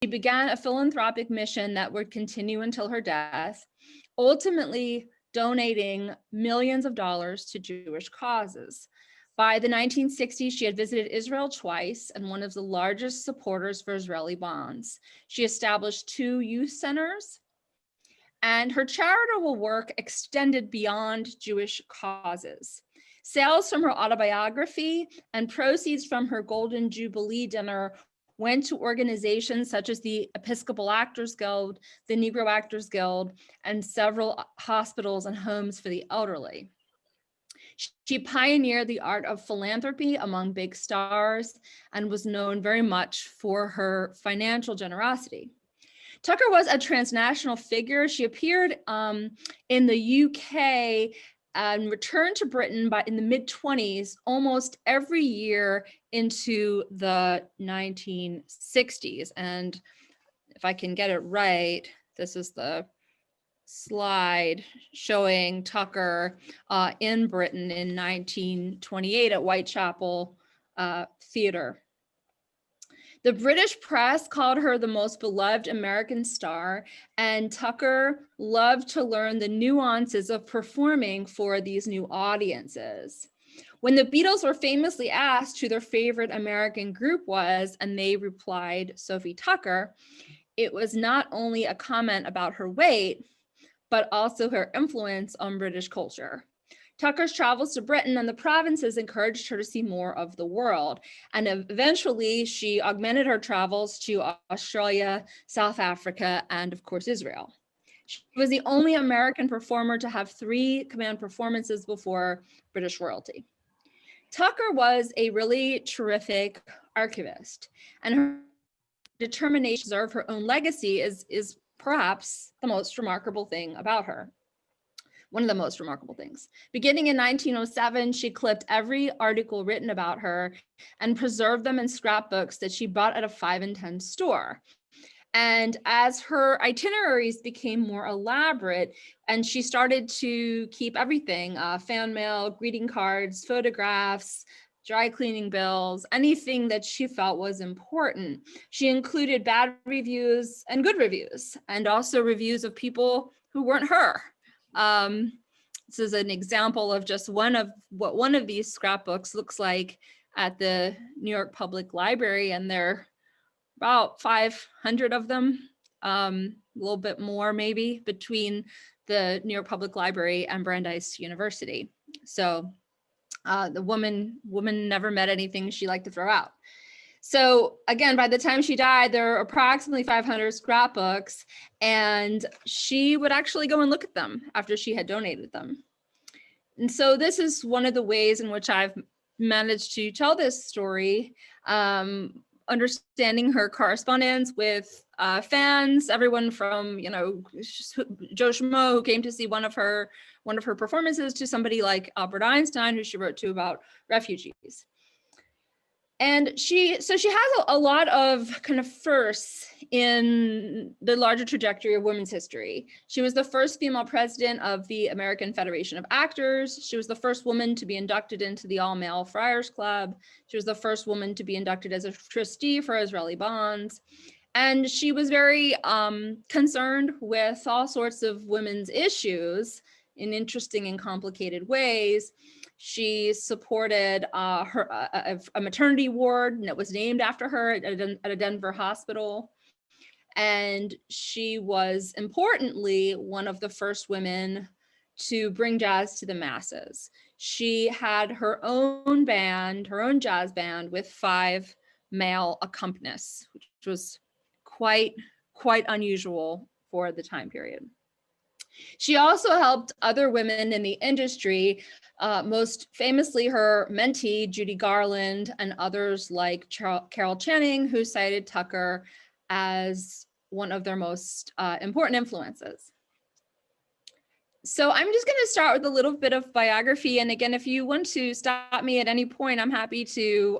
She began a philanthropic mission that would continue until her death, ultimately donating millions of dollars to Jewish causes. By the 1960s, she had visited Israel twice and one of the largest supporters for Israeli bonds. She established 2 youth centers, and her charitable work extended beyond Jewish causes. Sales from her autobiography and proceeds from her Golden Jubilee dinner went to organizations such as the Episcopal Actors Guild, the Negro Actors Guild, and several hospitals and homes for the elderly. She pioneered the art of philanthropy among big stars and was known very much for her financial generosity. Tucker was a transnational figure. She appeared in the UK and returned to Britain in the mid-20s, almost every year into the 1960s. And if I can get it right, this is the slide showing Tucker in Britain in 1928 at Whitechapel Theatre. The British press called her the most beloved American star, and Tucker loved to learn the nuances of performing for these new audiences. When the Beatles were famously asked who their favorite American group was, and they replied, Sophie Tucker, it was not only a comment about her weight, but also her influence on British culture. Tucker's travels to Britain and the provinces encouraged her to see more of the world. And eventually she augmented her travels to Australia, South Africa, and of course, Israel. She was the only American performer to have 3 command performances before British royalty. Tucker was a really terrific archivist, and her determination to preserve her own legacy is perhaps the most remarkable thing about her. One of the most remarkable things. Beginning in 1907, she clipped every article written about her and preserved them in scrapbooks that she bought at a 5 and 10 store. And as her itineraries became more elaborate, and she started to keep everything, fan mail, greeting cards, photographs, dry cleaning bills, anything that she felt was important. She included bad reviews and good reviews, and also reviews of people who weren't her. This is an example of just what one of these scrapbooks looks like at the New York Public Library, and there are about 500 of them, a little bit more maybe, between the New York Public Library and Brandeis University. So the woman never met anything she liked to throw out. So again, by the time she died, there were approximately 500 scrapbooks, and she would actually go and look at them after she had donated them. And so this is one of the ways in which I've managed to tell this story, understanding her correspondence with fans, everyone from, Joe Schmo, who came to see one of her performances, to somebody like Albert Einstein, who she wrote to about refugees. And she has a lot of kind of firsts in the larger trajectory of women's history. She was the first female president of the American Federation of Actors. She was the first woman to be inducted into the All-Male Friars Club. She was the first woman to be inducted as a trustee for Israeli bonds. And she was very concerned with all sorts of women's issues in interesting and complicated ways. She supported a maternity ward that was named after her at a Denver hospital. And she was, importantly, one of the first women to bring jazz to the masses. She had her own band, her own jazz band, with 5 male accompanists, which was quite unusual for the time period. She also helped other women in the industry, most famously her mentee, Judy Garland, and others like Carol Channing, who cited Tucker as one of their most important influences. So I'm just going to start with a little bit of biography. And again, if you want to stop me at any point, I'm happy to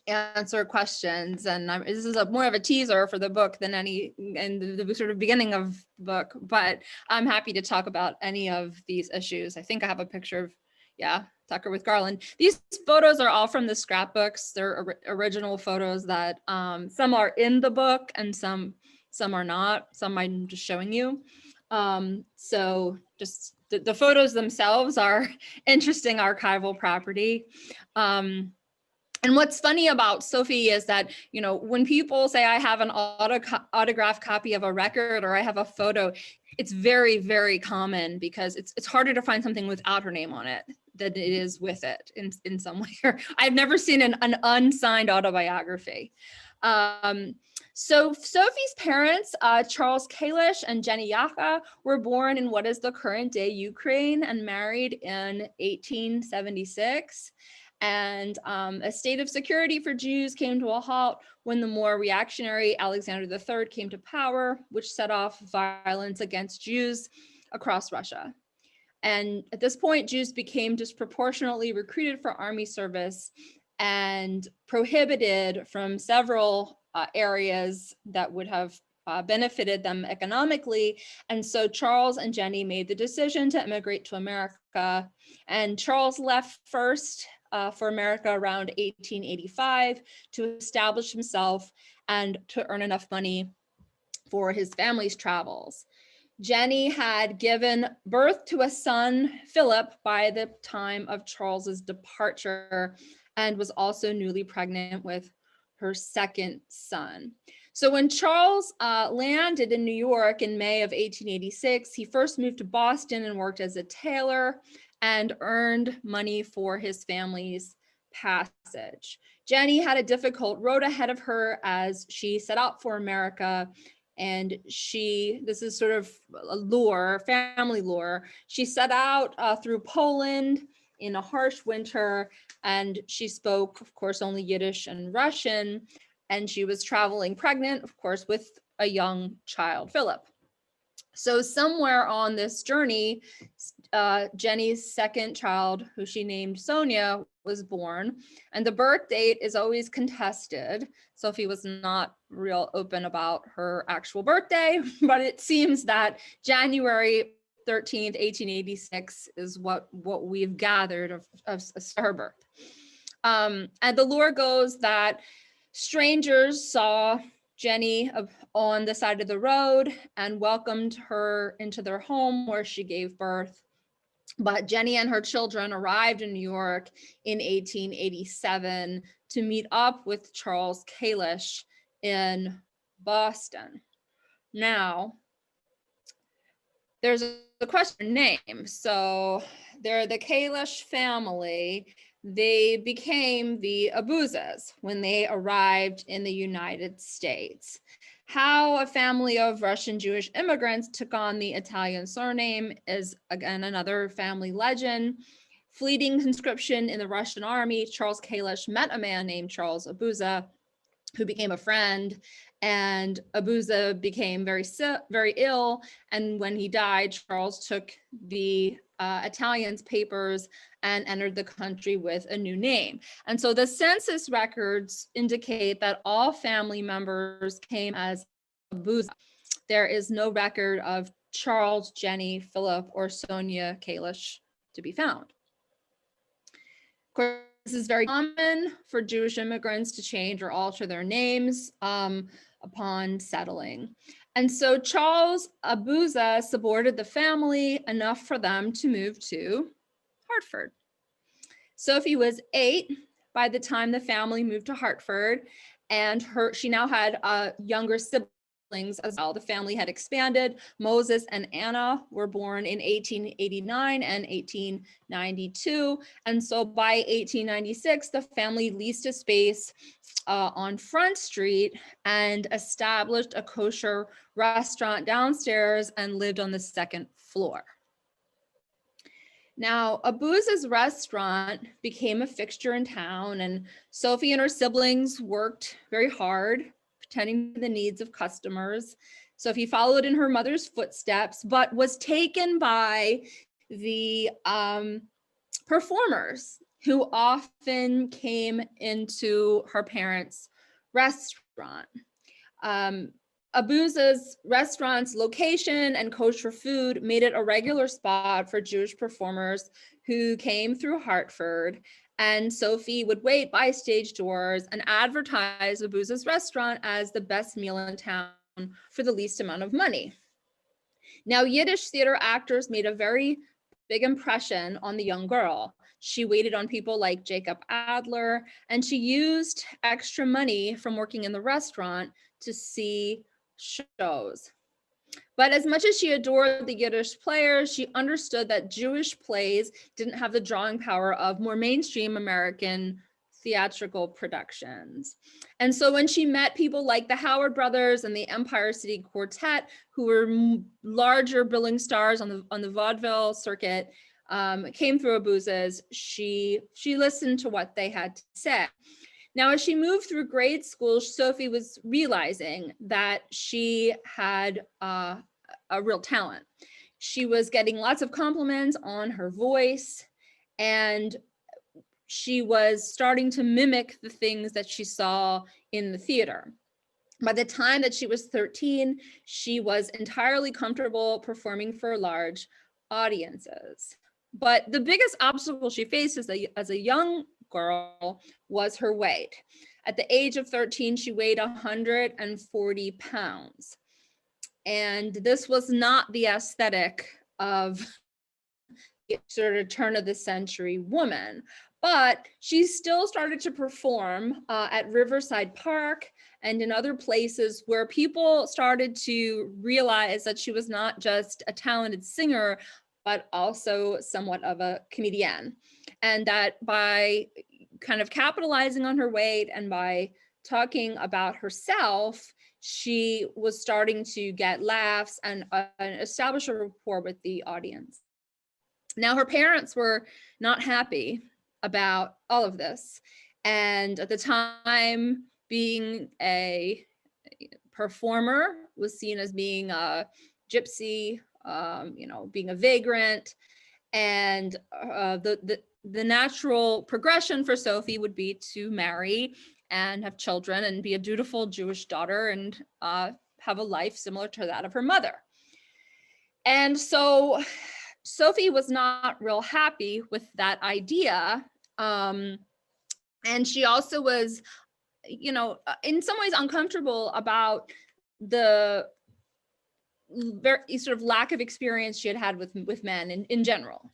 answer questions. And this is more of a teaser for the book than the sort of beginning of the book, but I'm happy to talk about any of these issues. I think I have a picture of Yeah, Tucker with Garland. These photos are all from the scrapbooks. They're original photos that some are in the book and some are not. Some I'm just showing you. So just the photos themselves are interesting archival property. And what's funny about Sophie is that, you know, when people say I have an autographed copy of a record or I have a photo, it's very, very common because it's harder to find something without her name on it than it is with it in some way. I've never seen an unsigned autobiography. So Sophie's parents, Charles Kalish and Jenny Yaka, were born in what is the current day Ukraine and married in 1876. And a state of security for Jews came to a halt when the more reactionary Alexander III came to power, which set off violence against Jews across Russia. And at this point, Jews became disproportionately recruited for army service and prohibited from several areas that would have benefited them economically. And so Charles and Jenny made the decision to immigrate to America. And Charles left first for America around 1885 to establish himself and to earn enough money for his family's travels. Jenny had given birth to a son, Philip, by the time of Charles's departure, and was also newly pregnant with her second son. So when Charles landed in New York in May of 1886, he first moved to Boston and worked as a tailor and earned money for his family's passage. Jenny had a difficult road ahead of her as she set out for America. And this is sort of a lore, family lore. She set out through Poland in a harsh winter, and she spoke, of course, only Yiddish and Russian. And she was traveling pregnant, of course, with a young child, Philip. So somewhere on this journey, Jenny's second child, who she named Sonia, was born. And the birth date is always contested. Sophie was not real open about her actual birthday, but it seems that January 13th, 1886 is what we've gathered of her birth. And the lore goes that strangers saw Jenny on the side of the road and welcomed her into their home where she gave birth. But Jenny and her children arrived in New York in 1887 to meet up with Charles Kalish in Boston. Now, there's a question name. So they're the Kalish family. They became the Abuzas when they arrived in the United States. How a family of Russian Jewish immigrants took on the Italian surname is, again, another family legend. Fleeting conscription in the Russian army, Charles Kalish met a man named Charles Abuza, who became a friend, and Abuza became very ill. And when he died, Charles took the Italian's papers and entered the country with a new name. And so the census records indicate that all family members came as Abuza. There is no record of Charles, Jenny, Philip, or Sonia Kalish to be found. Of course, this is very common for Jewish immigrants to change or alter their names upon settling. And so Charles Abuza supported the family enough for them to move to Hartford. Sophie was 8 by the time the family moved to Hartford, and she now had younger siblings as well. The family had expanded. Moses and Anna were born in 1889 and 1892. And so by 1896, the family leased a space on Front Street and established a kosher restaurant downstairs and lived on the second floor. Now, Abuza's restaurant became a fixture in town, and Sophie and her siblings worked very hard, tending to the needs of customers. Sophie followed in her mother's footsteps, but was taken by the performers who often came into her parents' restaurant. Abuza's restaurant's location and kosher food made it a regular spot for Jewish performers who came through Hartford. And Sophie would wait by stage doors and advertise Abuza's restaurant as the best meal in town for the least amount of money. Now, Yiddish theater actors made a very big impression on the young girl. She waited on people like Jacob Adler, and she used extra money from working in the restaurant to see shows. But as much as she adored the Yiddish players, she understood that Jewish plays didn't have the drawing power of more mainstream American theatrical productions. And so when she met people like the Howard Brothers and the Empire City Quartet, who were larger billing stars on the vaudeville circuit, came through Abuza's, she listened to what they had to say. Now, as she moved through grade school, Sophie was realizing that she had a real talent. She was getting lots of compliments on her voice, and she was starting to mimic the things that she saw in the theater. By the time that she was 13, she was entirely comfortable performing for large audiences. But the biggest obstacle she faced as a young girl was her weight. At the age of 13, she weighed 140 pounds. And this was not the aesthetic of the sort of turn of the century woman. But she still started to perform at Riverside Park and in other places where people started to realize that she was not just a talented singer, but also somewhat of a comedian. And that by kind of capitalizing on her weight and by talking about herself, she was starting to get laughs and establish a rapport with the audience. Now, her parents were not happy about all of this. And at the time, being a performer was seen as being a gypsy, being a vagrant. And the natural progression for Sophie would be to marry and have children and be a dutiful Jewish daughter and have a life similar to that of her mother. And so Sophie was not real happy with that idea. And she also was, in some ways uncomfortable about the very sort of lack of experience she had had with men in general.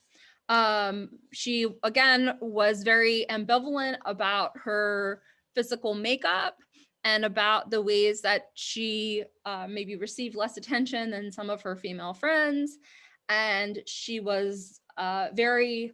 She, again, was very ambivalent about her physical makeup and about the ways that she maybe received less attention than some of her female friends. And she was very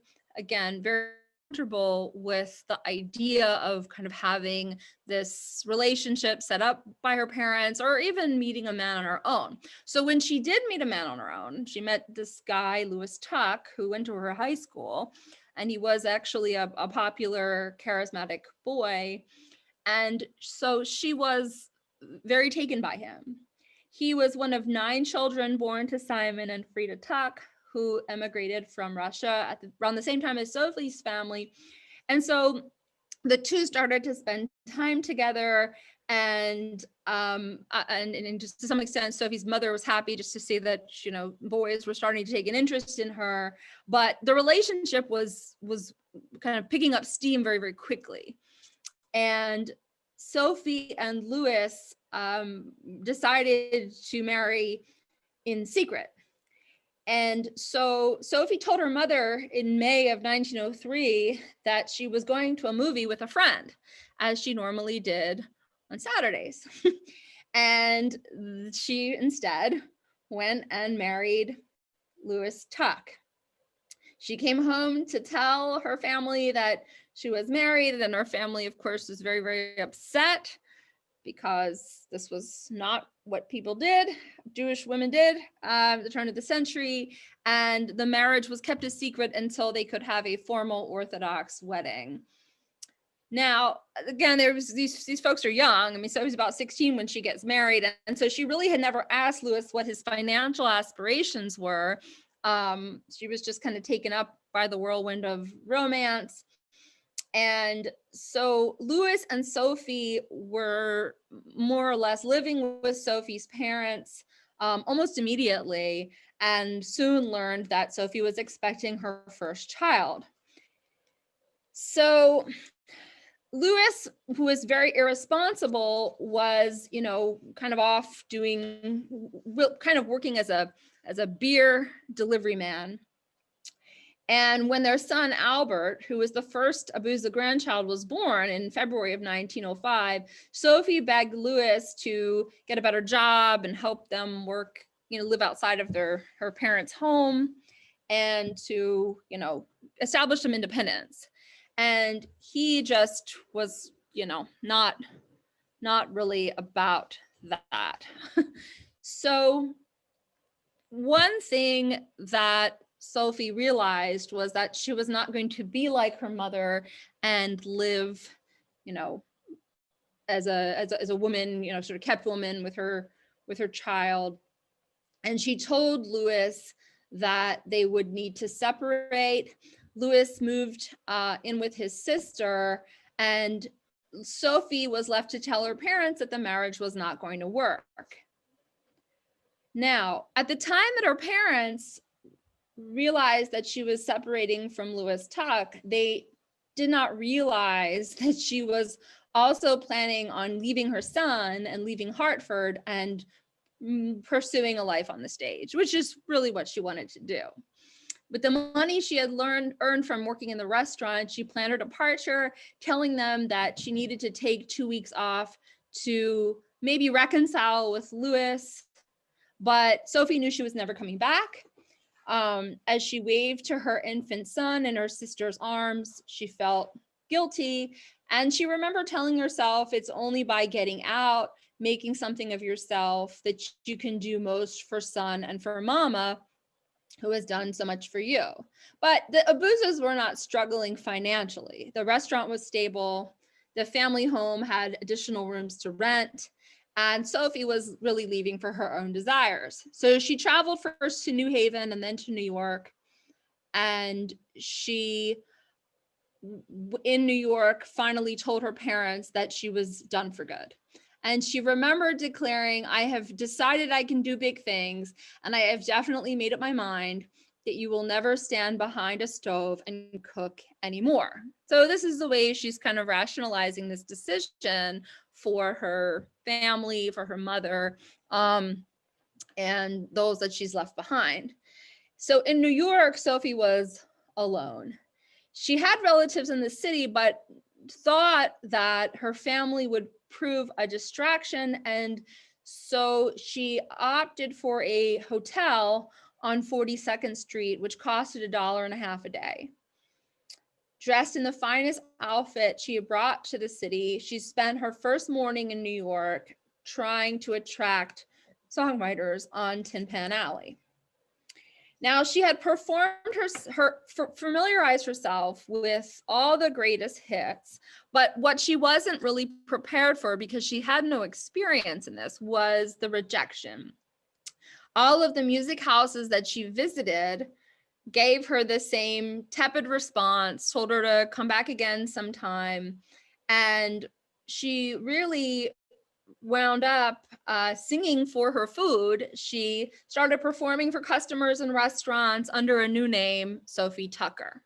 comfortable with the idea of kind of having this relationship set up by her parents or even meeting a man on her own. So when she did meet a man on her own, she met this guy, Louis Tuck, who went to her high school, and he was actually a popular, charismatic boy. And so she was very taken by him. He was one of 9 children born to Simon and Frida Tuck, who emigrated from Russia around the same time as Sophie's family. And so the two started to spend time together, and just to some extent, Sophie's mother was happy just to see that, boys were starting to take an interest in her. But the relationship was kind of picking up steam very, very quickly. And Sophie and Louis decided to marry in secret. And so Sophie told her mother in May of 1903 that she was going to a movie with a friend, as she normally did on Saturdays. And she instead went and married Louis Tuck. She came home to tell her family that she was married, and her family, of course, was very, very upset because this was not what people did, Jewish women did at the turn of the century, and the marriage was kept a secret until they could have a formal Orthodox wedding. Now, again, there was these folks are young. I mean, Sophie's about 16 when she gets married, and so she really had never asked Louis what his financial aspirations were. She was just kind of taken up by the whirlwind of romance. And so Louis and Sophie were more or less living with Sophie's parents almost immediately, and soon learned that Sophie was expecting her first child. So Louis, who was very irresponsible, was, kind of off doing, kind of working as a beer delivery man. And when their son Albert, who was the first Abuza grandchild, was born in February of 1905, Sophie begged Louis to get a better job and help them work, live outside of her parents' home, and to, establish some independence. And he just was, not really about that. So one thing that Sophie realized was that she was not going to be like her mother and live, as a woman, sort of kept woman with her child. And she told Louis that they would need to separate. Louis moved in with his sister, and Sophie was left to tell her parents that the marriage was not going to work. Now, at the time that her parents realized that she was separating from Louis Tuck, they did not realize that she was also planning on leaving her son and leaving Hartford and pursuing a life on the stage, which is really what she wanted to do. With the money she had earned from working in the restaurant, she planned her departure, telling them that she needed to take 2 weeks off to maybe reconcile with Louis. But Sophie knew she was never coming back. As she waved to her infant son in her sister's arms, she felt guilty. And she remembered telling herself, it's only by getting out, making something of yourself, that you can do most for son and for mama, who has done so much for you. But the Abuzas were not struggling financially. The restaurant was stable. The family home had additional rooms to rent. And Sophie was really leaving for her own desires. So she traveled first to New Haven and then to New York. And she, in New York, finally told her parents that she was done for good. And she remembered declaring, I have decided I can do big things, and I have definitely made up my mind that you will never stand behind a stove and cook anymore. So this is the way she's kind of rationalizing this decision for her family, for her mother, and those that she's left behind. So in New York, Sophie was alone. She had relatives in the city, but thought that her family would prove a distraction. And so she opted for a hotel on 42nd Street, which costed $1.50 a day. Dressed in the finest outfit she had brought to the city, she spent her first morning in New York trying to attract songwriters on Tin Pan Alley. Now, she had performed familiarized herself with all the greatest hits, but what she wasn't really prepared for, because she had no experience in this, was the rejection. All of the music houses that she visited gave her the same tepid response, told her to come back again sometime, and she really wound up singing for her food. She started performing for customers in restaurants under a new name, Sophie Tucker.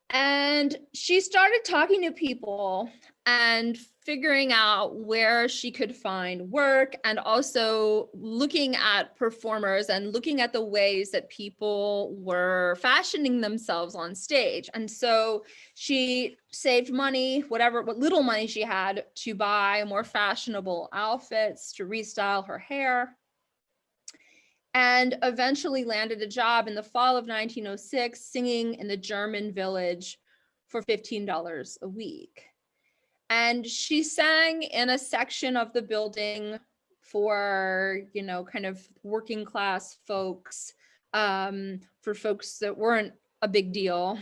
And she started talking to people and figuring out where she could find work, and also looking at performers and looking at the ways that people were fashioning themselves on stage. And so she saved money, what little money she had, to buy more fashionable outfits, to restyle her hair, and eventually landed a job in the fall of 1906 singing in the German Village for $15 a week. And she sang in a section of the building for, kind of working class folks, for folks that weren't a big deal.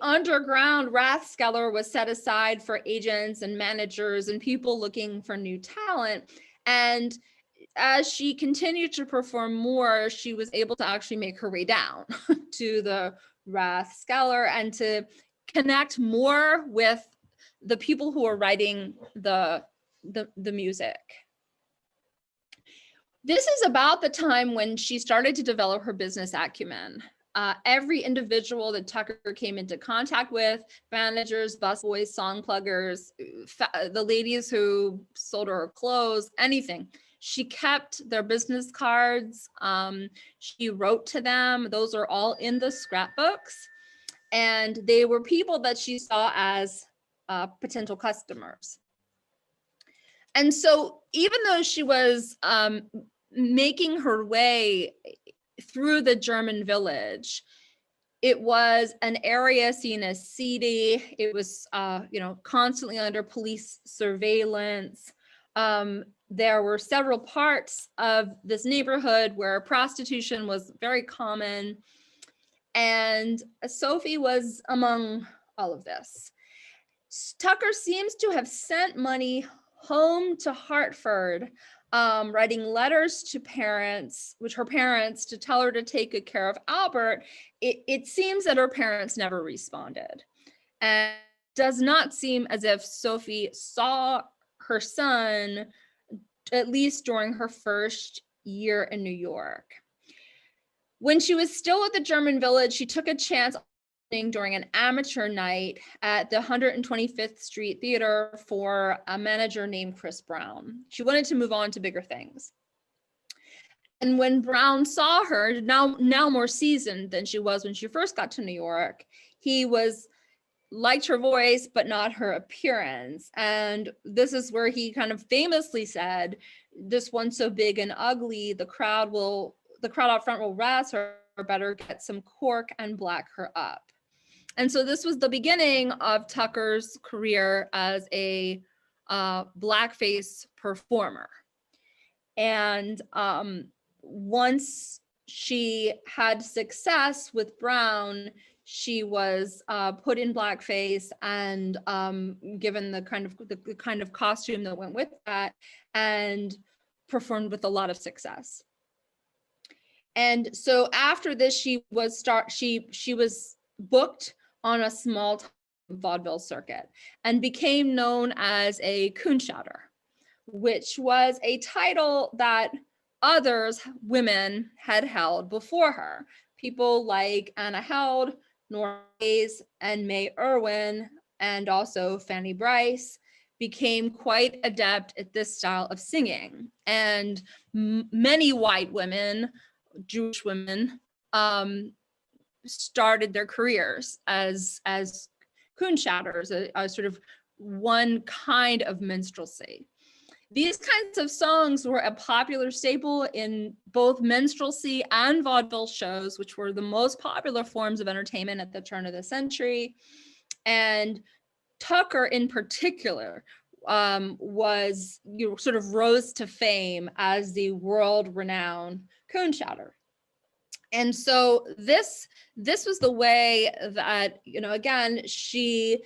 Underground Rathskeller was set aside for agents and managers and people looking for new talent. And as she continued to perform more, she was able to actually make her way down to the Rathskeller and to connect more with the people who are writing the music. This is about the time when she started to develop her business acumen. Every individual that Tucker came into contact with, managers, busboys, song pluggers, the ladies who sold her clothes, anything, she kept their business cards. She wrote to them. Those are all in the scrapbooks. And they were people that she saw as potential customers. And so even though she was making her way through the German village, it was an area seen as seedy. It was, constantly under police surveillance. There were several parts of this neighborhood where prostitution was very common. And Sophie was among all of this. Tucker seems to have sent money home to Hartford, writing letters to parents, which her parents, to tell her to take good care of Albert. It seems that her parents never responded. And it does not seem as if Sophie saw her son, at least during her first year in New York. When she was still at the German village, she took a chance during an amateur night at the 125th Street Theater for a manager named Chris Brown. She wanted to move on to bigger things. And when Brown saw her, now more seasoned than she was when she first got to New York, he liked her voice, but not her appearance. And this is where he kind of famously said, "This one's so big and ugly, the crowd out front will razz her, or better get some cork and black her up." And so this was the beginning of Tucker's career as a blackface performer. And once she had success with Brown, she was put in blackface and given the kind of costume that went with that, and performed with a lot of success. And so after this, she was booked on a small vaudeville circuit and became known as a coonshouter, which was a title that women had held before her. People like Anna Held, Nora Hayes, and Mae Irwin, and also Fanny Bryce, became quite adept at this style of singing. And many white women, Jewish women, started their careers as coonshouters, a sort of one kind of minstrelsy. These kinds of songs were a popular staple in both minstrelsy and vaudeville shows, which were the most popular forms of entertainment at the turn of the century. And Tucker in particular sort of rose to fame as the world-renowned coonshouter. And so this was the way that, again, she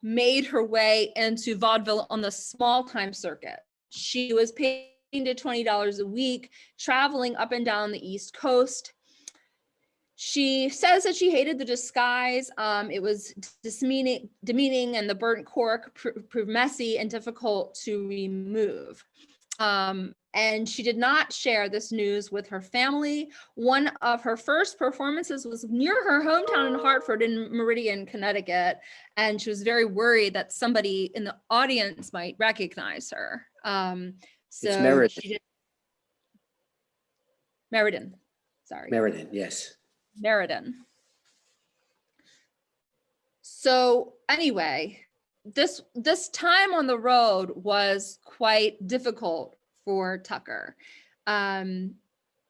made her way into vaudeville on the small time circuit. She was paid to $20 a week, traveling up and down the East Coast. She says that she hated the disguise. It was demeaning, and the burnt cork proved messy and difficult to remove. And she did not share this news with her family. One of her first performances was near her hometown in Hartford, in Meridian, Connecticut. And she was very worried that somebody in the audience might recognize her. It's Meriden. Meriden, sorry. Meriden, yes. Meriden. So anyway, this time on the road was quite difficult for Tucker.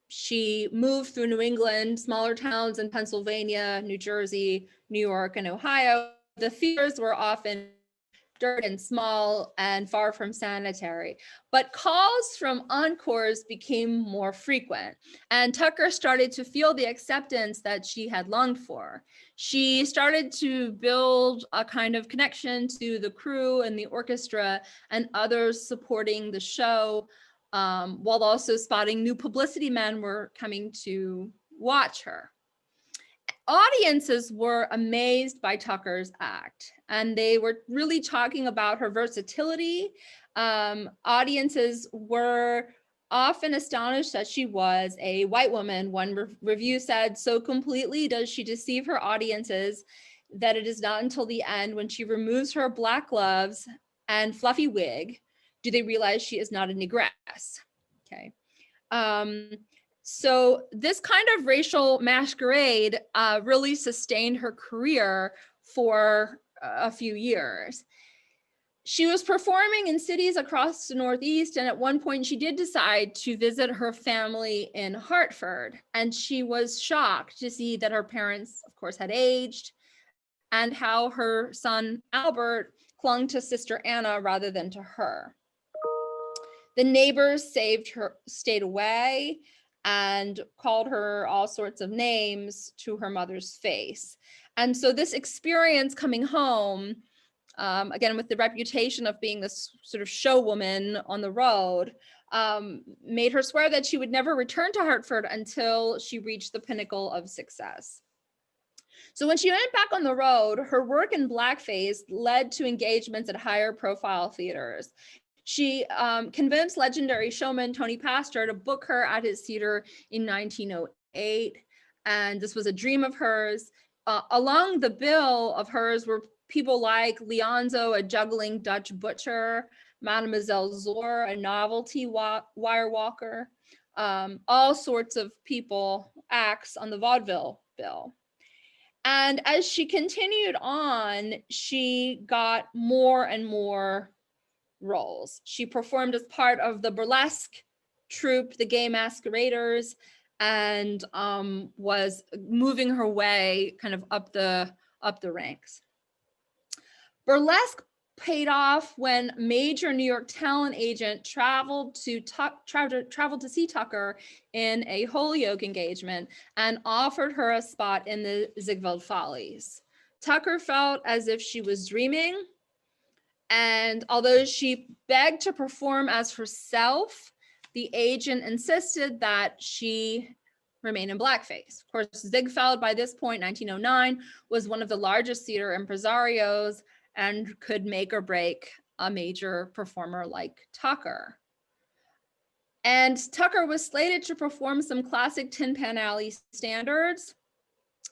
She moved through New England, smaller towns in Pennsylvania, New Jersey, New York, and Ohio. The theaters were often dirt and small and far from sanitary, but calls from encores became more frequent, and Tucker started to feel the acceptance that she had longed for. She started to build a kind of connection to the crew and the orchestra and others supporting the show, while also spotting new publicity men were coming to watch her. Audiences were amazed by Tucker's act, and they were really talking about her versatility. Audiences were often astonished that she was a white woman. One review said, "So completely does she deceive her audiences that it is not until the end, when she removes her black gloves and fluffy wig, do they realize she is not a negress." Okay. So this kind of racial masquerade really sustained her career for a few years. She was performing in cities across the Northeast, and at one point she did decide to visit her family in Hartford, and she was shocked to see that her parents, of course, had aged, and how her son Albert clung to sister Anna rather than to her. The neighbors stayed away and called her all sorts of names to her mother's face. And so this experience coming home, again, with the reputation of being this sort of show woman on the road, made her swear that she would never return to Hartford until she reached the pinnacle of success. So when she went back on the road, her work in blackface led to engagements at higher profile theaters. She convinced legendary showman Tony Pastor to book her at his theater in 1908. And this was a dream of hers. Along the bill of hers were people like Leonzo, a juggling Dutch butcher, Mademoiselle Zor, a novelty wire walker, all sorts of people, acts on the vaudeville bill. And as she continued on, she got more and more roles. She performed as part of the burlesque troupe, the Gay Masqueraders, and was moving her way kind of up the ranks. Burlesque paid off when major New York talent agent traveled to see Tucker in a Holyoke engagement and offered her a spot in the Ziegfeld Follies. Tucker felt as if she was dreaming, and although she begged to perform as herself, the agent insisted that she remain in blackface. Of course, Ziegfeld, by this point, 1909, was one of the largest theater impresarios and could make or break a major performer like Tucker. And Tucker was slated to perform some classic Tin Pan Alley standards.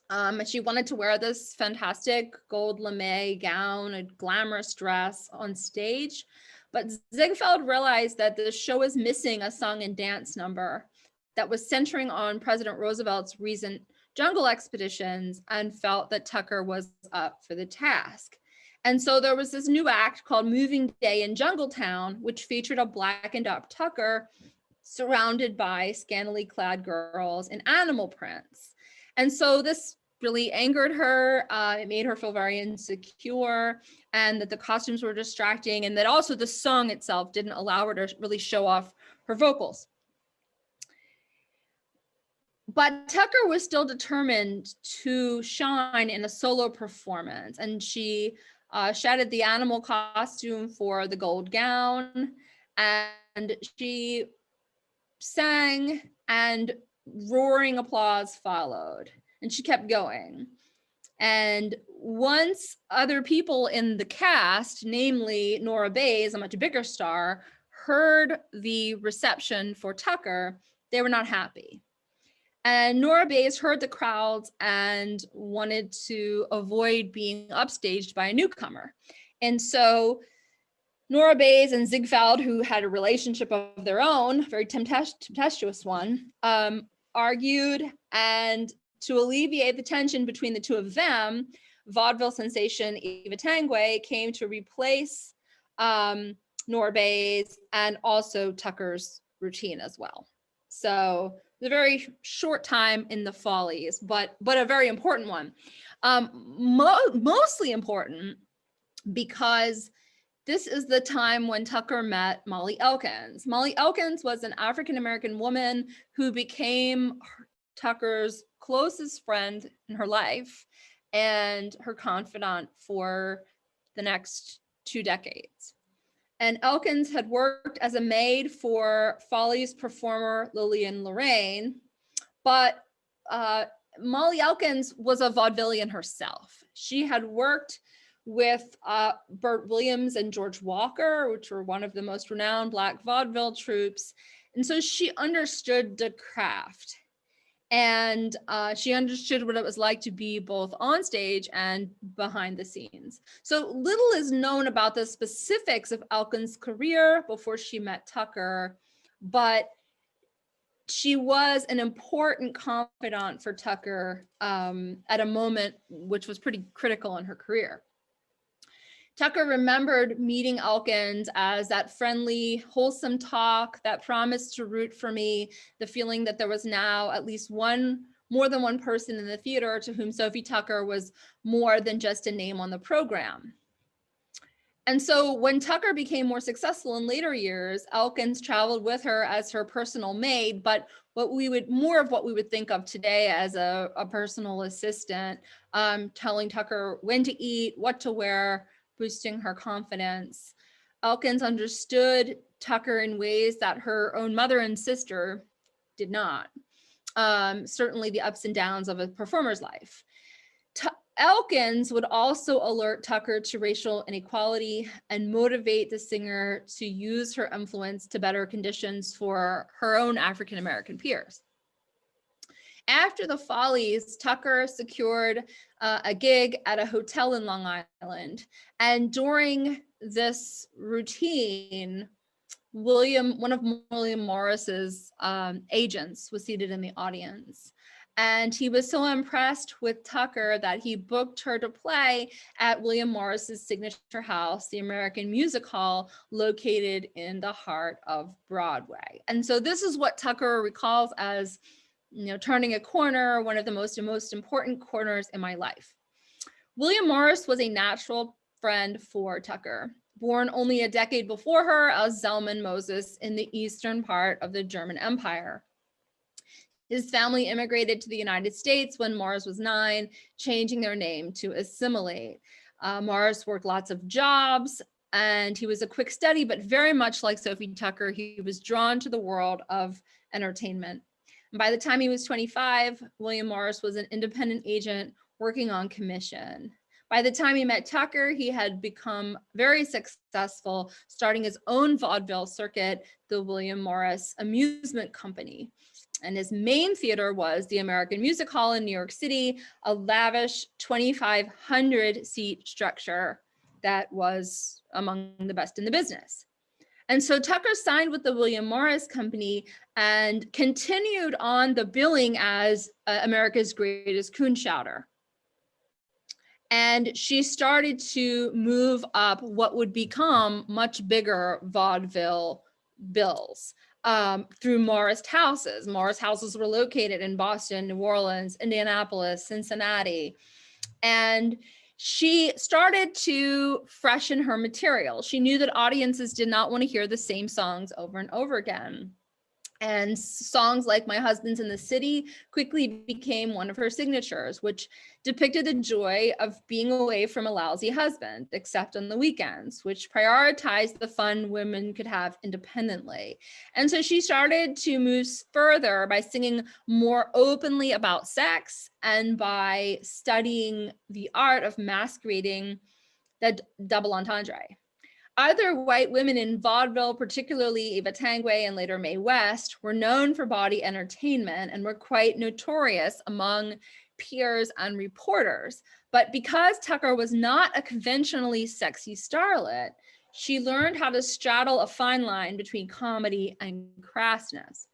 And she wanted to wear this fantastic gold lame gown, a glamorous dress on stage. But Ziegfeld realized that the show was missing a song and dance number that was centering on President Roosevelt's recent jungle expeditions, and felt that Tucker was up for the task. And so there was this new act called Moving Day in Jungletown, which featured a blackened up Tucker surrounded by scantily clad girls in animal prints. And so this really angered her. It made her feel very insecure, and that the costumes were distracting, and that also the song itself didn't allow her to really show off her vocals. But Tucker was still determined to shine in a solo performance, and she shedded the animal costume for the gold gown, and she sang, and roaring applause followed, and she kept going. And once other people in the cast, namely Nora Bayes, a much bigger star, heard the reception for Tucker, they were not happy. And Nora Bayes heard the crowds and wanted to avoid being upstaged by a newcomer. And so Nora Bayes and Ziegfeld, who had a relationship of their own, very tempestuous one, argued, and to alleviate the tension between the two of them, vaudeville sensation Eva Tanguay came to replace Nora Bayes and also Tucker's routine as well. So a very short time in the Follies, but a very important one. Mostly important because this is the time when Tucker met Molly Elkins. Molly Elkins was an African-American woman who became Tucker's closest friend in her life and her confidant for the next 2 decades. And Elkins had worked as a maid for Follies performer Lillian Lorraine, but Molly Elkins was a vaudevillian herself. She had worked with Burt Williams and George Walker, which were one of the most renowned Black vaudeville troupes. And so she understood the craft. And she understood what it was like to be both on stage and behind the scenes. So little is known about the specifics of Elkins' career before she met Tucker, but she was an important confidant for Tucker at a moment which was pretty critical in her career. Tucker remembered meeting Elkins as that friendly, wholesome talk that promised to root for me, the feeling that there was now at least more than one person in the theater to whom Sophie Tucker was more than just a name on the program. And so when Tucker became more successful in later years, Elkins traveled with her as her personal maid, but more of what we would think of today as a personal assistant, telling Tucker when to eat, what to wear, boosting her confidence. Elkins understood Tucker in ways that her own mother and sister did not. Certainly the ups and downs of a performer's life. Elkins would also alert Tucker to racial inequality and motivate the singer to use her influence to better conditions for her own African-American peers. After the Follies, Tucker secured a gig at a hotel in Long Island. And during this routine, one of William Morris's agents was seated in the audience. And he was so impressed with Tucker that he booked her to play at William Morris's signature house, the American Music Hall, located in the heart of Broadway. And so this is what Tucker recalls as, turning a corner, one of the most important corners in my life. William Morris was a natural friend for Tucker, born only a decade before her as Zelman Moses in the eastern part of the German Empire. His family immigrated to the United States when Morris was 9, changing their name to assimilate. Morris worked lots of jobs, and he was a quick study, but very much like Sophie Tucker, he was drawn to the world of entertainment. And by the time he was 25, William Morris was an independent agent working on commission. By the time he met Tucker, he had become very successful, starting his own vaudeville circuit, the William Morris Amusement Company. And his main theater was the American Music Hall in New York City, a lavish 2,500 seat structure that was among the best in the business. And so Tucker signed with the William Morris Company and continued on the billing as America's Greatest Coon Shouter. And she started to move up what would become much bigger vaudeville bills through Morris houses. Morris houses were located in Boston, New Orleans, Indianapolis, Cincinnati. And she started to freshen her material. She knew that audiences did not want to hear the same songs over and over again. And songs like My Husband's in the City quickly became one of her signatures, which depicted the joy of being away from a lousy husband, except on the weekends, which prioritized the fun women could have independently. And so she started to move further by singing more openly about sex and by studying the art of masquerading the double entendre. Other white women in vaudeville, particularly Eva Tangway and later Mae West, were known for body entertainment and were quite notorious among peers and reporters. But because Tucker was not a conventionally sexy starlet, she learned how to straddle a fine line between comedy and crassness.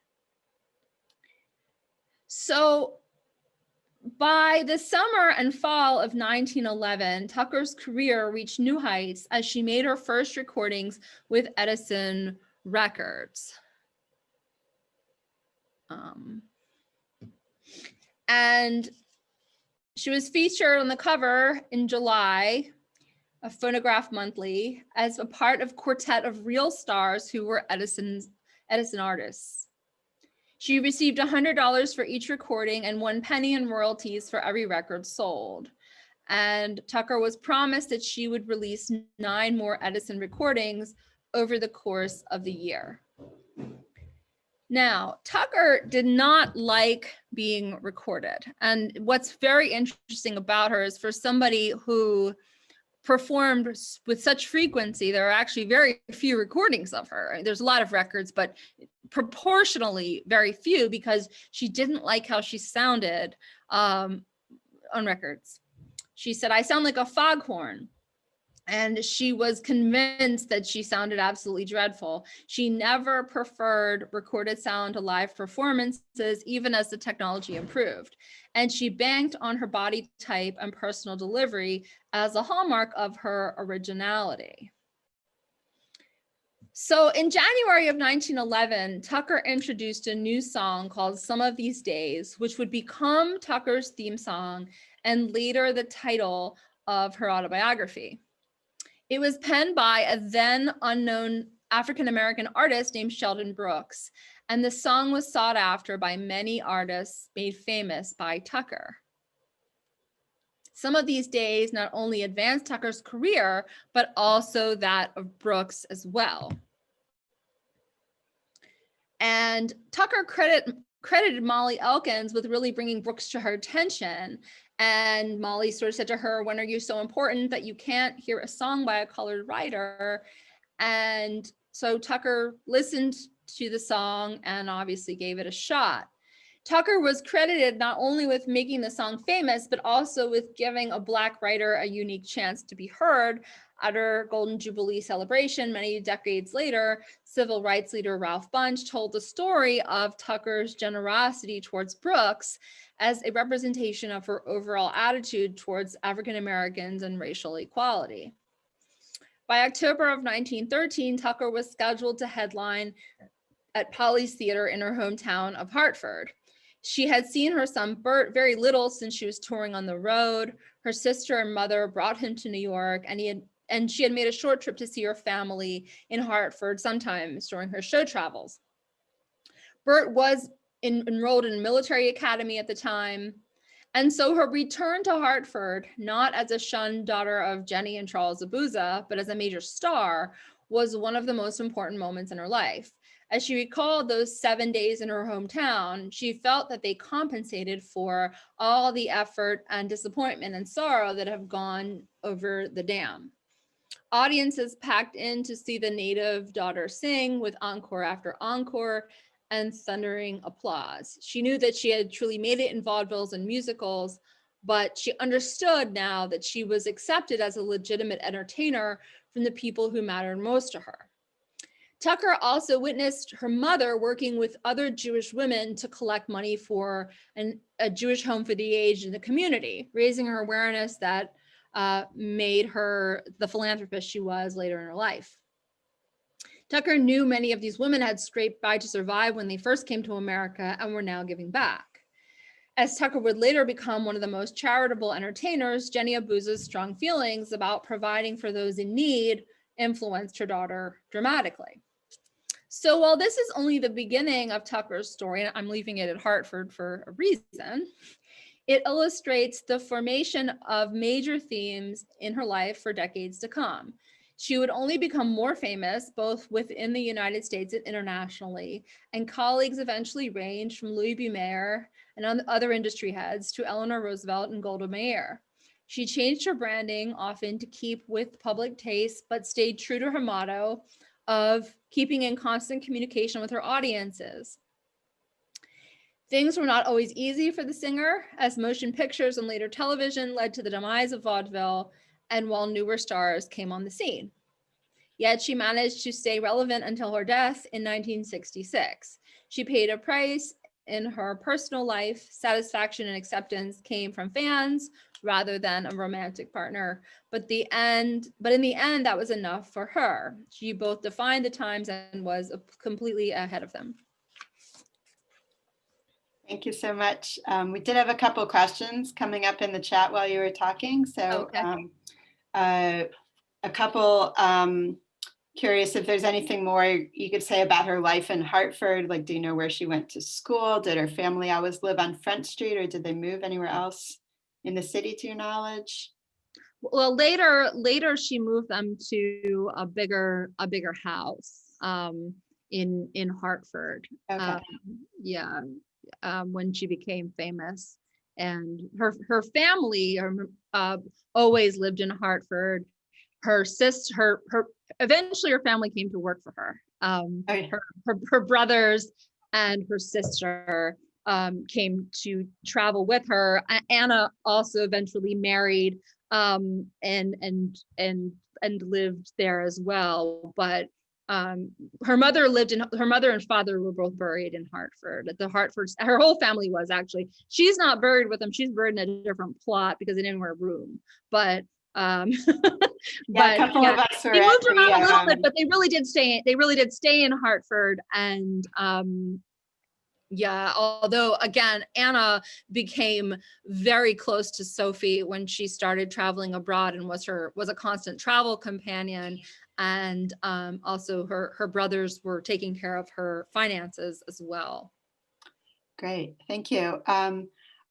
So by the summer and fall of 1911, Tucker's career reached new heights as she made her first recordings with Edison Records. And she was featured on the cover in July of Phonograph Monthly as a part of a quartet of real stars who were Edison artists. She received $100 for each recording and 1 penny in royalties for every record sold. And Tucker was promised that she would release 9 more Edison recordings over the course of the year. Now, Tucker did not like being recorded. And what's very interesting about her is for somebody who performed with such frequency, there are actually very few recordings of her. There's a lot of records, but proportionally very few, because she didn't like how she sounded on records. She said, "I sound like a foghorn." And she was convinced that she sounded absolutely dreadful. She never preferred recorded sound to live performances, even as the technology improved. And she banked on her body type and personal delivery as a hallmark of her originality. So in January of 1911, Tucker introduced a new song called "Some of These Days," which would become Tucker's theme song and later the title of her autobiography. It was penned by a then unknown African-American artist named Sheldon Brooks, and the song was sought after by many artists made famous by Tucker. Some of These Days not only advanced Tucker's career, but also that of Brooks as well. And Tucker credited Molly Elkins with really bringing Brooks to her attention. And Molly sort of said to her, "When are you so important that you can't hear a song by a colored writer?" And so Tucker listened to the song and obviously gave it a shot. Tucker was credited not only with making the song famous, but also with giving a Black writer a unique chance to be heard. At her Golden Jubilee celebration many decades later, civil rights leader Ralph Bunche told the story of Tucker's generosity towards Brooks as a representation of her overall attitude towards African Americans and racial equality. By October of 1913, Tucker was scheduled to headline at Polly's Theater in her hometown of Hartford. She had seen her son Bert very little since she was touring on the road. Her sister and mother brought him to New York, and she had made a short trip to see her family in Hartford sometimes during her show travels. Bert was enrolled in a military academy at the time, and so her return to Hartford, not as a shunned daughter of Jenny and Charles Abuza, but as a major star, was one of the most important moments in her life. As she recalled those 7 days in her hometown, she felt that they compensated for all the effort and disappointment and sorrow that have gone over the dam. Audiences packed in to see the native daughter sing with encore after encore and thundering applause. She knew that she had truly made it in vaudevilles and musicals, but she understood now that she was accepted as a legitimate entertainer from the people who mattered most to her. Tucker also witnessed her mother working with other Jewish women to collect money for a Jewish home for the aged in the community, raising her awareness that made her the philanthropist she was later in her life. Tucker knew many of these women had scraped by to survive when they first came to America and were now giving back. As Tucker would later become one of the most charitable entertainers, Jenny Abuza's strong feelings about providing for those in need influenced her daughter dramatically. So while this is only the beginning of Tucker's story, and I'm leaving it at Hartford for a reason, it illustrates the formation of major themes in her life for decades to come. She would only become more famous both within the United States and internationally, and colleagues eventually ranged from Louis B. Mayer and other industry heads to Eleanor Roosevelt and Golda Meir. She changed her branding often to keep with public taste, but stayed true to her motto of keeping in constant communication with her audiences. Things were not always easy for the singer, as motion pictures and later television led to the demise of vaudeville, and while newer stars came on the scene. Yet she managed to stay relevant until her death in 1966. She paid a price in her personal life. Satisfaction and acceptance came from fans rather than a romantic partner. But in the end, that was enough for her. She both defined the times and was completely ahead of them. Thank you so much. We did have a couple of questions coming up in the chat while you were talking. So Okay. A couple, curious if there's anything more you could say about her life in Hartford. Like, do you know where she went to school? Did her family always live on Front Street, or did they move anywhere else in the city to your knowledge? Well, later she moved them to a bigger house. in Hartford. Okay. Yeah, when she became famous, and her family always lived in Hartford. Her sister, her eventually her family came to work for her. Okay. Her brothers and her sister came to travel with her. Anna also eventually married and lived there as well. But her mother and father were both buried in Hartford. At the Hartford, her whole family was actually. She's not buried with them. She's buried in a different plot because they didn't have room. But Yeah, a couple of us were they at moved around a little the, bit, but they really did stay. They really did stay in Hartford, and yeah. Although again, Anna became very close to Sophie when she started traveling abroad, and was a constant travel companion. And also her brothers were taking care of her finances as well. Great, thank you.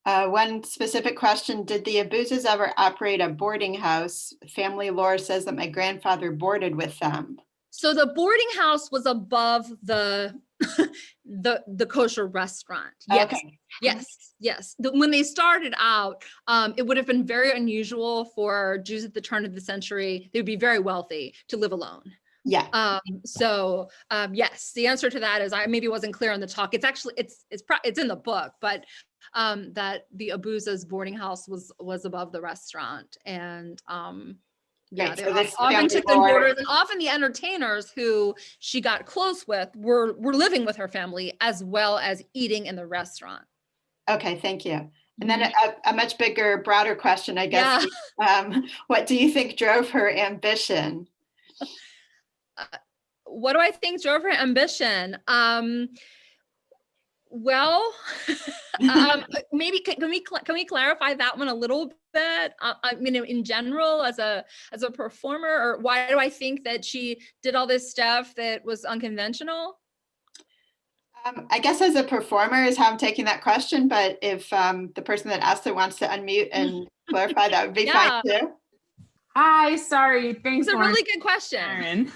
One specific question, did the Abuzes ever operate a boarding house? Family lore says that my grandfather boarded with them. So the boarding house was above the the kosher restaurant. Yes. Okay. Yes. When they started out, it would have been very unusual for Jews at the turn of the century. They would be very wealthy to live alone. Yeah. Yes, the answer to that is, I maybe wasn't clear on the talk. It's actually it's in the book, but that the Abuza's boarding house was above the restaurant, and yeah, Great. they So this often family took in lore, boarders, and often the entertainers who she got close with were living with her family as well as eating in the restaurant. okay, thank you. And then a much bigger, broader question, I guess. Yeah. What do you think drove her ambition? What do I think drove her ambition? Well, maybe can we clarify that one a little bit? I mean, in general, as a performer, or why do I think that she did all this stuff that was unconventional? I guess as a performer is how I'm taking that question, but if the person that asked it wants to unmute and clarify, that would be fine too. Hi, sorry. Thanks. It's a Lauren. really good question. Aaron.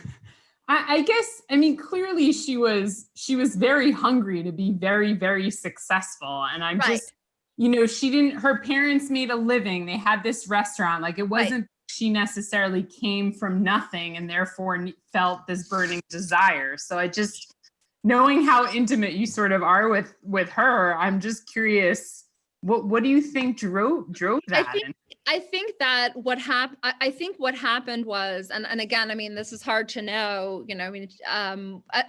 I guess, I mean, clearly she was very hungry to be very, very successful. And I'm just, her parents made a living. They had this restaurant. Like, it wasn't, she necessarily came from nothing and therefore felt this burning desire. So I just, knowing how intimate you sort of are with her, I'm just curious, what do you think drove that? I think that what happened was, and again, I mean, this is hard to know, I mean,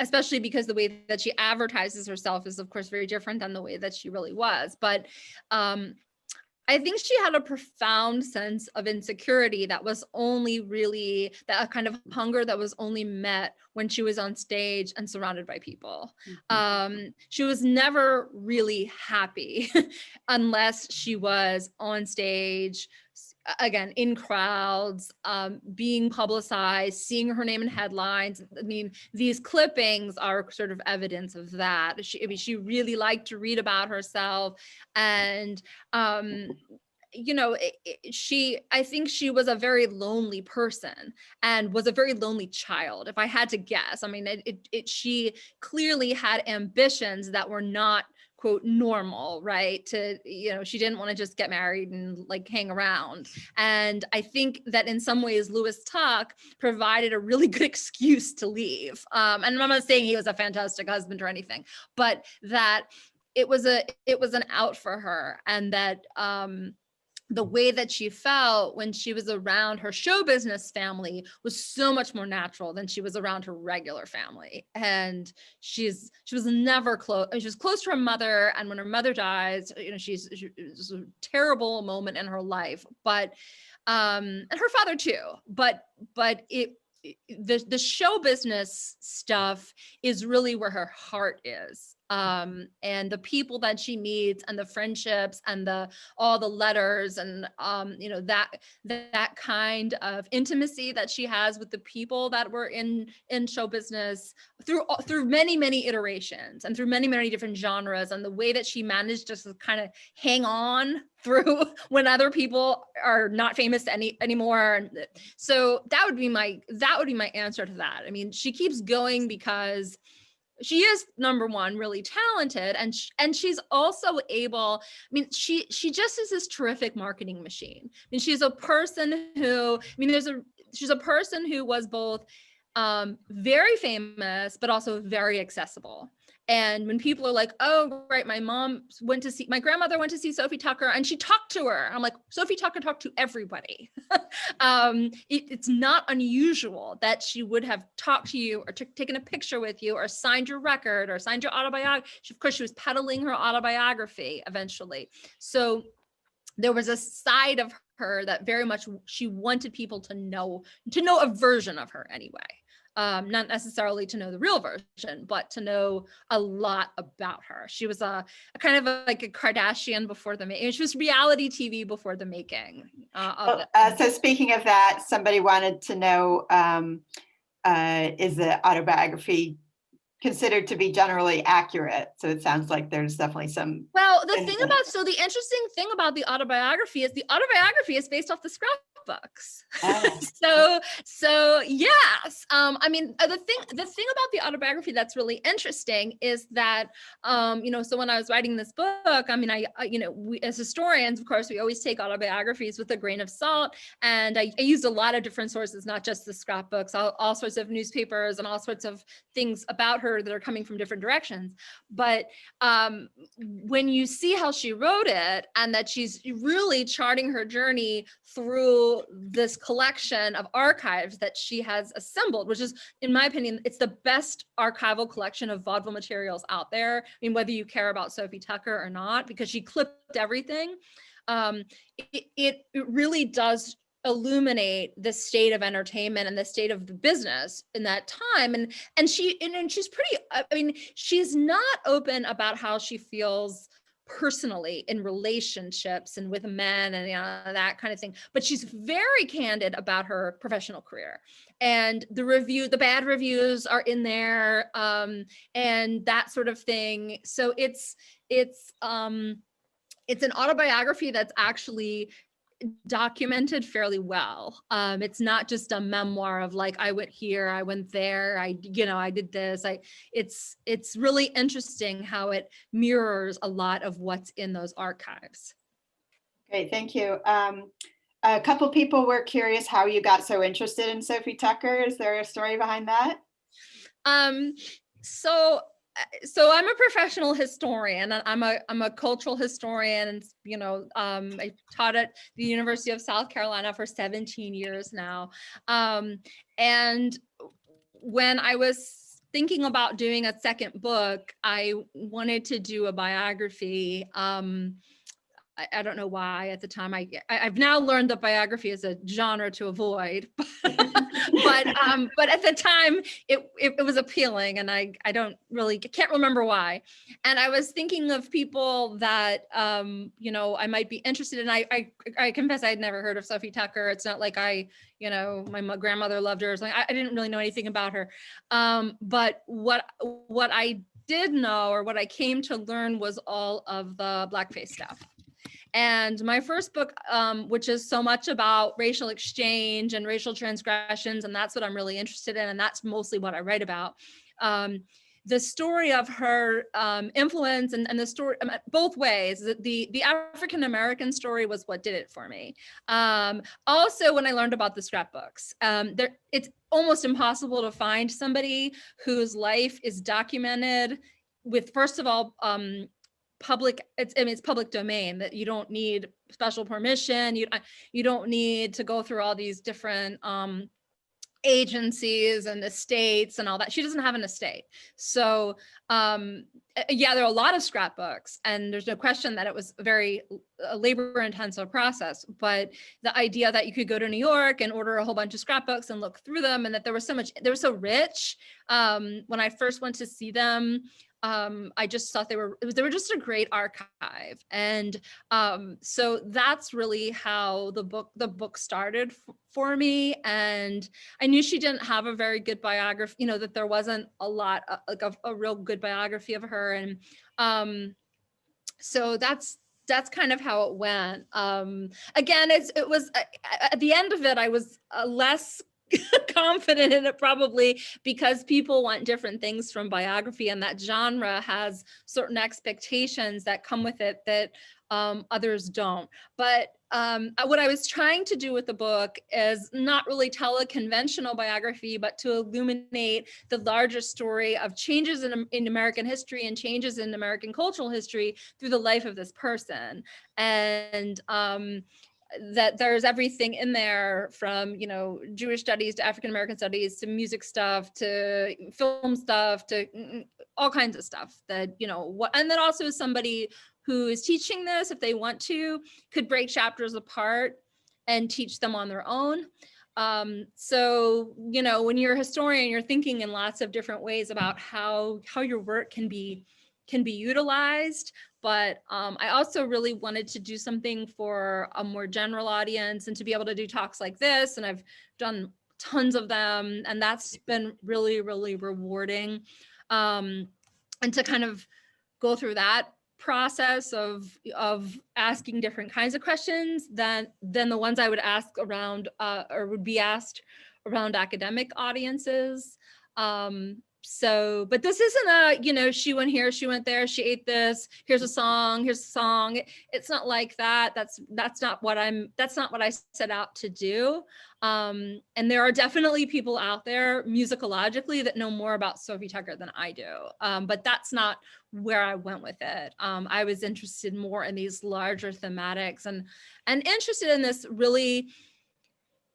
especially because the way that she advertises herself is, of course, very different than the way that she really was. But I think she had a profound sense of insecurity that was only really, that kind of hunger that was only met when she was on stage and surrounded by people. She was never really happy unless she was on stage, again, in crowds, being publicized, seeing her name in headlines. I mean, these clippings are sort of evidence of that. She really liked to read about herself, and I think she was a very lonely person and was a very lonely child, if I had to guess. I mean, she clearly had ambitions that were not, quote, normal, right? She didn't want to just get married and like hang around. And I think that in some ways, Louis Tuck provided a really good excuse to leave. And I'm not saying he was a fantastic husband or anything, but that it was an out for her, and that the way that she felt when she was around her show business family was so much more natural than she was around her regular family. And she was never close. She was close to her mother, and when her mother dies, it's a terrible moment in her life. But and her father too. But the show business stuff is really where her heart is. And the people that she meets, and the friendships, and all the letters, and that kind of intimacy that she has with the people that were in show business through many iterations and through many different genres, and the way that she managed to kind of hang on through when other people are not famous anymore. And so that would be my answer to that. I mean, she keeps going because she is, number one, really talented, and she's also able, I mean, she just is this terrific marketing machine. I mean, she's a person who, I mean, she's a person who was both very famous, but also very accessible. And when people are like, oh, right, my grandmother went to see Sophie Tucker and she talked to her. I'm like, Sophie Tucker talked to everybody. It's not unusual that she would have talked to you or taken a picture with you or signed your record or signed your autobiography. Of course, she was peddling her autobiography eventually. So there was a side of her that very much she wanted people to know a version of her anyway. Not necessarily to know the real version, but to know a lot about her. She was a kind of like a Kardashian before the making. She was reality TV before the making. So speaking of that, somebody wanted to know, is the autobiography considered to be generally accurate? So it sounds like there's definitely some. Well, the interesting thing about the autobiography is based off the scrapbooks. Oh. so yes. I mean, the thing about the autobiography that's really interesting is that, so when I was writing this book, I mean, we as historians, of course, we always take autobiographies with a grain of salt. And I used a lot of different sources, not just the scrapbooks, all sorts of newspapers and all sorts of things about her that are coming from different directions. But when you see how she wrote it and that she's really charting her journey through this collection of archives that she has assembled, which is, in my opinion, it's the best archival collection of vaudeville materials out there. I mean, whether you care about Sophie Tucker or not, because she clipped everything, it really does illuminate the state of entertainment and the state of the business in that time. And she's pretty, I mean, she's not open about how she feels personally in relationships and with men and that kind of thing, but she's very candid about her professional career. And the bad reviews are in there, and that sort of thing. So it's an autobiography that's actually documented fairly well. It's not just a memoir of like, I went here, I went there, I did this. It's really interesting how it mirrors a lot of what's in those archives. Great, thank you. A couple people were curious how you got so interested in Sophie Tucker. Is there a story behind that? So I'm a professional historian, and I'm a cultural historian, and I taught at the University of South Carolina for 17 years now. And when I was thinking about doing a second book, I wanted to do a biography. I don't know why at the time. I've now learned that biography is a genre to avoid, but at the time it was appealing, and I can't remember why. And I was thinking of people that I might be interested in. I confess I'd never heard of Sophie Tucker. It's not like my grandmother loved her or something. I didn't really know anything about her. But what I did know, or what I came to learn, was all of the blackface stuff. And my first book, which is so much about racial exchange and racial transgressions, and that's what I'm really interested in, and that's mostly what I write about. The story of her influence and the story both ways. The African American story was what did it for me. Also, when I learned about the scrapbooks, it's almost impossible to find somebody whose life is documented with, first of all, it's public domain, that you don't need special permission. You don't need to go through all these different agencies and estates and all that. She doesn't have an estate. So there are a lot of scrapbooks, and there's no question that it was a very labor-intensive process. But the idea that you could go to New York and order a whole bunch of scrapbooks and look through them, and that they were so rich. When I first went to see them, I just thought they were just a great archive. And so that's really how the book started for me. And I knew she didn't have a very good biography, that there wasn't a lot like a real good biography of her. And so that's kind of how it went. Again, it was at the end of it, I was less confident in it, probably because people want different things from biography, and that genre has certain expectations that come with it that others don't. But what I was trying to do with the book is not really tell a conventional biography, but to illuminate the larger story of changes in American history and changes in American cultural history through the life of this person. And that there's everything in there from, you know, Jewish studies to African American studies to music stuff to film stuff to all kinds of stuff that, you know, what, and then also somebody who is teaching this, if they want to, could break chapters apart and teach them on their own. So, you know, when you're a historian, you're thinking in lots of different ways about how your work can be utilized. But I also really wanted to do something for a more general audience and to be able to do talks like this. And I've done tons of them, and that's been really, really rewarding. And to kind of go through that process of asking different kinds of questions than the ones I would ask around or would be asked around academic audiences. So, but this isn't a, you know, she went here, she went there, she ate this, here's a song. It's not like that. That's not what I set out to do. And there are definitely people out there musicologically that know more about Sophie Tucker than I do. But that's not where I went with it. I was interested more in these larger thematics and interested in this really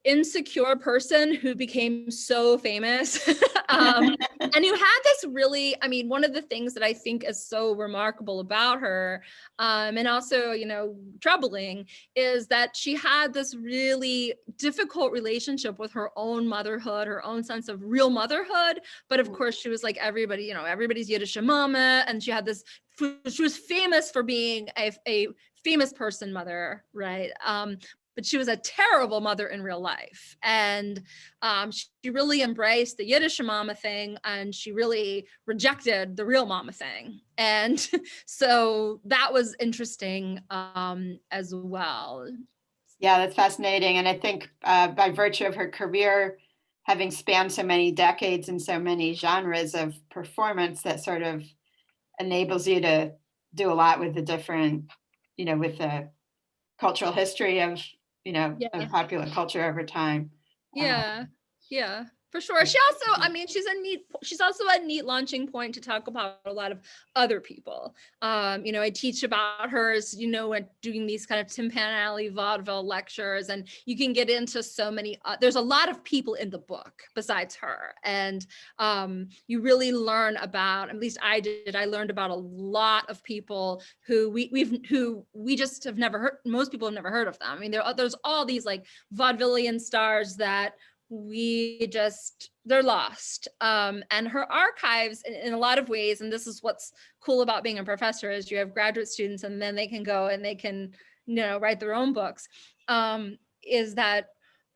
insecure person who became so famous and who had this really, I mean, one of the things that I think is so remarkable about her and also, you know, troubling is that she had this really difficult relationship with her own motherhood, her own sense of real motherhood. But of course she was like everybody, you know, everybody's Yiddish mama, and she had this, she was famous for being a famous person mother, right? But she was a terrible mother in real life. And she really embraced the Yiddish mama thing, and she really rejected the real mama thing. And so that was interesting as well. Yeah, that's fascinating. And I think by virtue of her career, having spanned so many decades and so many genres of performance, that sort of enables you to do a lot with the different, you know, with the cultural history of, you know, of popular culture over time. Yeah, for sure. She also, I mean, she's also a neat launching point to talk about a lot of other people. You know, I teach about hers, you know, doing these kind of Tin Pan Alley vaudeville lectures, and you can get into so many, there's a lot of people in the book besides her. And you really learn about, at least I did, I learned about a lot of people who we just have never heard, most people have never heard of them. I mean, there's all these like vaudevillian stars that they're lost. And her archives in a lot of ways, and this is what's cool about being a professor, is you have graduate students and then they can go and they can, you know, write their own books, is that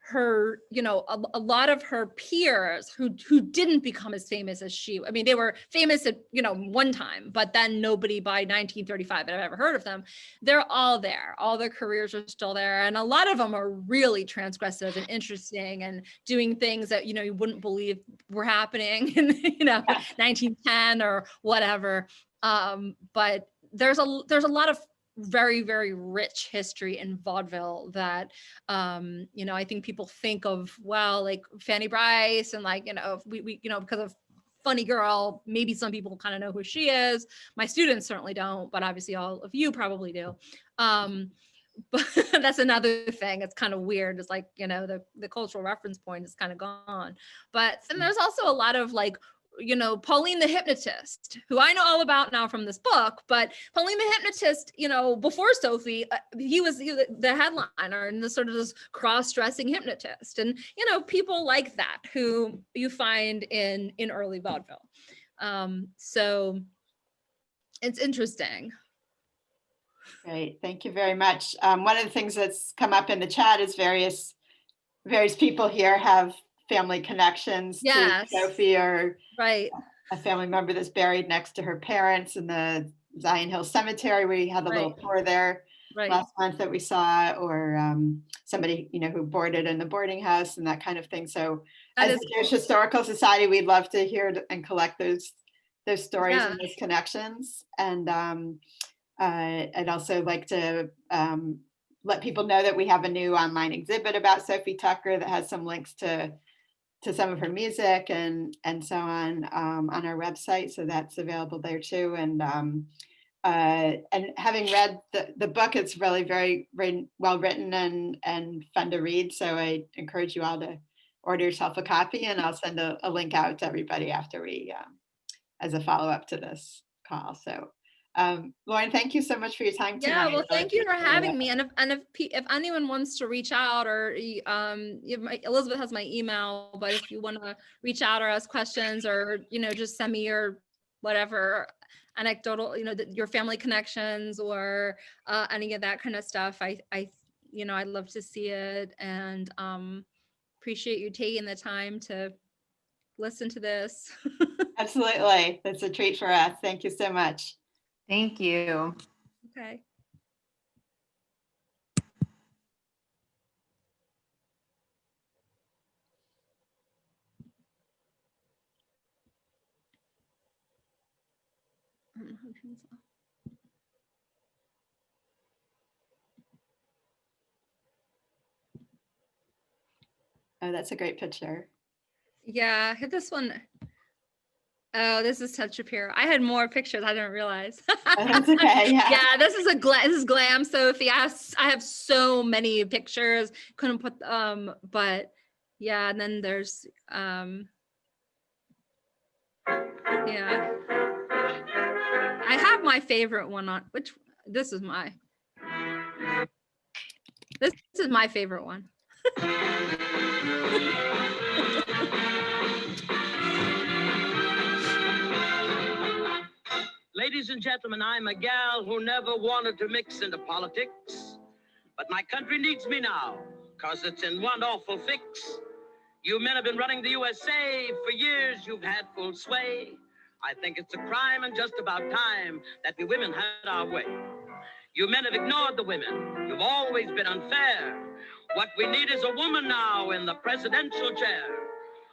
her, you know, a lot of her peers who didn't become as famous as she, I mean, they were famous at, you know, one time, but then nobody by 1935 had ever heard of them. They're all there. All their careers are still there. And a lot of them are really transgressive and interesting and doing things that, you know, you wouldn't believe were happening in, you know, 1910 or whatever. But there's a lot of very, very rich history in vaudeville that, you know, I think people think of, well, like Fanny Brice and like, you know, we you know, because of Funny Girl, maybe some people kind of know who she is. My students certainly don't, but obviously all of you probably do. But that's another thing. It's kind of weird. It's like, you know, the cultural reference point is kind of gone. But then there's also a lot of like, you know, Pauline the Hypnotist, who I know all about now from this book, but Pauline the Hypnotist, you know, before Sophie, he was the headliner and the sort of this cross-dressing hypnotist. And, you know, people like that who you find in early vaudeville. So it's interesting. Great, thank you very much. One of the things that's come up in the chat is various people here have family connections to Sophie, or right, a family member that's buried next to her parents in the Zion Hill Cemetery. We had a little tour there. Right. last month that we saw, or somebody, who boarded in the boarding house and that kind of thing. So That as is the Jewish Historical Society, we'd love to hear and collect those stories Yeah. and those connections. And I'd also like to let people know that we have a new online exhibit about Sophie Tucker that has some links to some of her music and so on our website. So that's available there too. And having read the book, it's really very, very well written and fun to read. So I encourage you all to order yourself a copy, and I'll send a link out to everybody after we, as a follow-up to this call. So Lauren, thank you so much for your time tonight. Yeah, well, thank you for Appreciate having it. me. And if anyone wants to reach out, or Elizabeth has my email, but if you want to reach out or ask questions, or just send me your whatever anecdotal, your family connections, or any of that kind of stuff, I'd love to see it, and appreciate you taking the time to listen to this. Absolutely, that's a treat for us. Thank you so much. Thank you. Okay. I don't know how to turn this off. Oh, that's a great picture. Yeah, hit this one. Oh, this is Ted Shapiro. I had more pictures. I didn't realize. Oh, that's okay. Yeah. Yeah, this is glam Sophie. I have so many pictures. Couldn't put but yeah, and then there's yeah. I have my favorite one on which this is my favorite one. Ladies and gentlemen, I'm a gal who never wanted to mix into politics, but my country needs me now, cause it's in one awful fix. You men have been running the USA for years, you've had full sway. I think it's a crime and just about time that we women had our way. You men have ignored the women, you've always been unfair. What we need is a woman now in the presidential chair.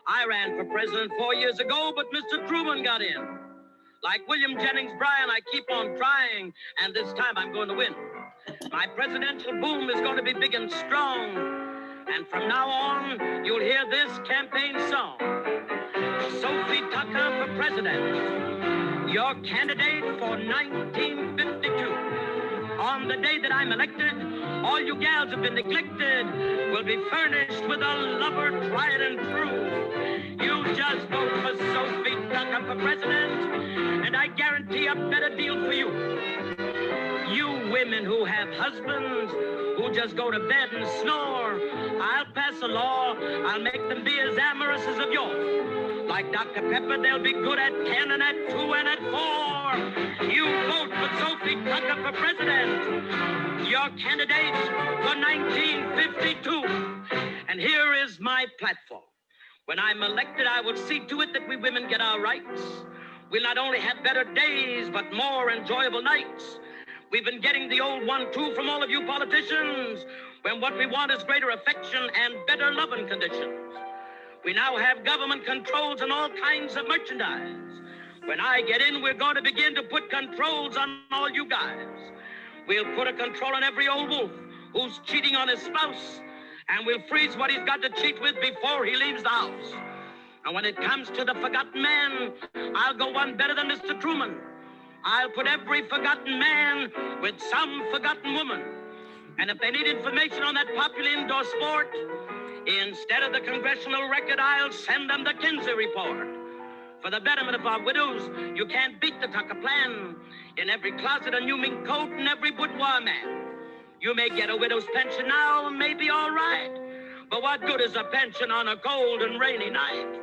I ran for president 4 years ago, but Mr. Truman got in. Like William Jennings Bryan, I keep on trying, and this time I'm going to win. My presidential boom is going to be big and strong, and from now on, you'll hear this campaign song. Sophie Tucker for president, your candidate for 1952. On the day that I'm elected, all you gals have been neglected will be furnished with a lover tried and true. You just vote for Sophie Tucker for president, and I guarantee a better deal for you. You women who have husbands who just go to bed and snore, I'll pass a law, I'll make them be as amorous as of yore. Like Dr. Pepper, they'll be good at 10 and at 2 and at 4. You vote for Sophie Tucker for president, your candidate for 1952. And here is my platform. When I'm elected, I will see to it that we women get our rights. We'll not only have better days, but more enjoyable nights. We've been getting the old 1-2 from all of you politicians, when what we want is greater affection and better loving conditions. We now have government controls on all kinds of merchandise. When I get in, we're going to begin to put controls on all you guys. We'll put a control on every old wolf who's cheating on his spouse, and we'll freeze what he's got to cheat with before he leaves the house. And when it comes to the forgotten man, I'll go one better than Mr. Truman. I'll put every forgotten man with some forgotten woman. And if they need information on that popular indoor sport, instead of the congressional record, I'll send them the Kinsey report. For the betterment of our widows, you can't beat the Tucker plan. In every closet, a new mink coat, and every boudoir man. You may get a widow's pension now, maybe all right. But what good is a pension on a cold and rainy night?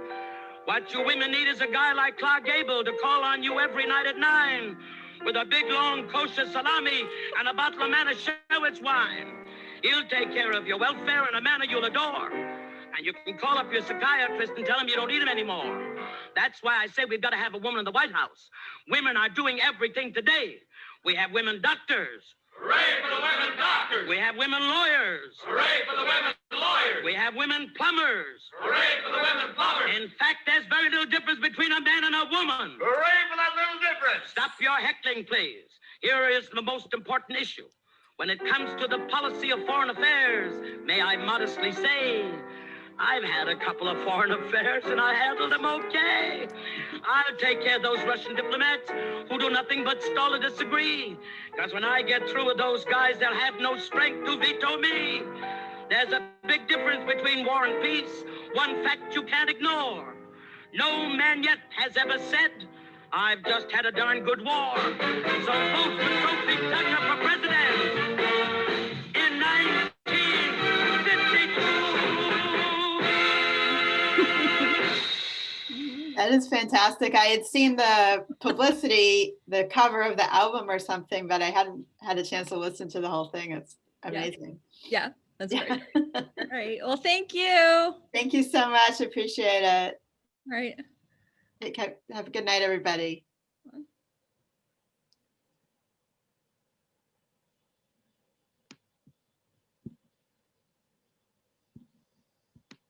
What you women need is a guy like Clark Gable to call on you every night at 9 with a big, long, kosher salami and a bottle of Manischewitz wine. He'll take care of your welfare in a manner you'll adore. And you can call up your psychiatrist and tell him you don't need him anymore. That's why I say we've got to have a woman in the White House. Women are doing everything today. We have women doctors, Hooray for the women doctors. We have women lawyers. Hooray for the women lawyers. We have women plumbers. Hooray for the women plumbers. In fact, there's very little difference between a man and a woman. Hooray for that little difference. Stop your heckling, please. Here is the most important issue. When it comes to the policy of foreign affairs, may I modestly say, I've had a couple of foreign affairs and I handled them okay. I'll take care of those Russian diplomats who do nothing but stall or disagree. Because when I get through with those guys, they'll have no strength to veto me. There's a big difference between war and peace. One fact you can't ignore. No man yet has ever said, I've just had a darn good war. So vote for Sophie for president in 1952. That is fantastic. I had seen the publicity, the cover of the album or something, but I hadn't had a chance to listen to the whole thing. It's amazing. Yeah, that's great. All right. Well, thank you. Thank you so much. Appreciate it. All right. Have a good night, everybody.